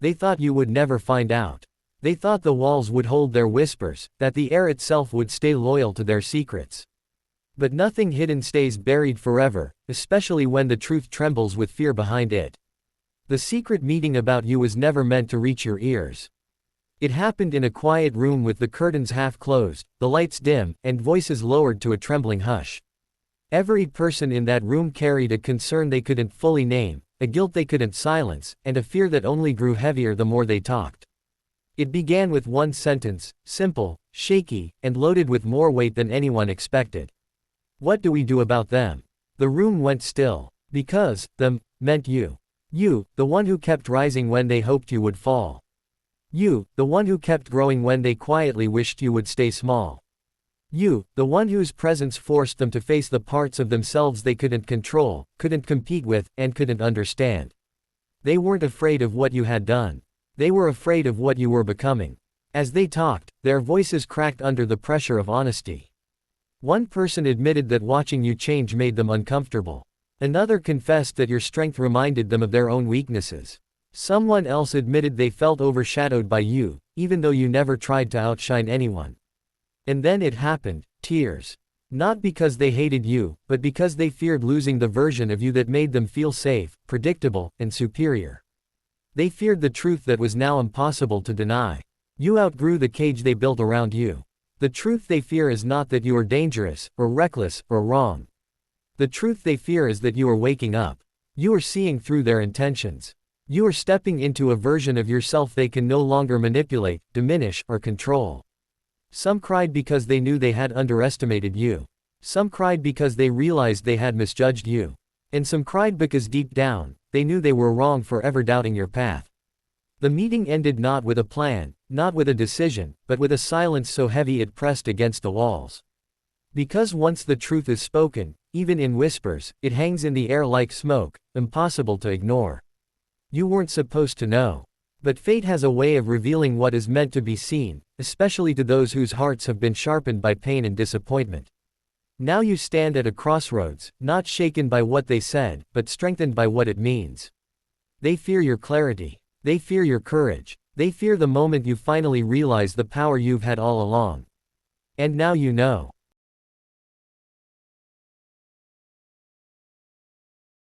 They thought you would never find out. They thought the walls would hold their whispers, that the air itself would stay loyal to their secrets. But nothing hidden stays buried forever, especially when the truth trembles with fear behind it. The secret meeting about you was never meant to reach your ears. It happened in a quiet room with the curtains half closed, the lights dim, and voices lowered to a trembling hush. Every person in that room carried a concern they couldn't fully name, a guilt they couldn't silence, and a fear that only grew heavier the more they talked. It began with one sentence, simple, shaky, and loaded with more weight than anyone expected. What do we do about them? The room went still. Because, them, meant you. You, the one who kept rising when they hoped you would fall. You, the one who kept growing when they quietly wished you would stay small. You, the one whose presence forced them to face the parts of themselves they couldn't control, couldn't compete with, and couldn't understand. They weren't afraid of what you had done. They were afraid of what you were becoming. As they talked, their voices cracked under the pressure of honesty. One person admitted that watching you change made them uncomfortable. Another confessed that your strength reminded them of their own weaknesses. Someone else admitted they felt overshadowed by you, even though you never tried to outshine anyone. And then it happened, tears. Not because they hated you, but because they feared losing the version of you that made them feel safe, predictable, and superior. They feared the truth that was now impossible to deny. You outgrew the cage they built around you. The truth they fear is not that you are dangerous, or reckless, or wrong. The truth they fear is that you are waking up. You are seeing through their intentions. You are stepping into a version of yourself they can no longer manipulate, diminish, or control. Some cried because they knew they had underestimated you. Some cried because they realized they had misjudged you. And some cried because deep down, they knew they were wrong for ever doubting your path. The meeting ended not with a plan, not with a decision, but with a silence so heavy it pressed against the walls. Because once the truth is spoken, even in whispers, it hangs in the air like smoke, impossible to ignore. You weren't supposed to know. But fate has a way of revealing what is meant to be seen, especially to those whose hearts have been sharpened by pain and disappointment. Now you stand at a crossroads, not shaken by what they said, but strengthened by what it means. They fear your clarity. They fear your courage. They fear the moment you finally realize the power you've had all along. And now you know.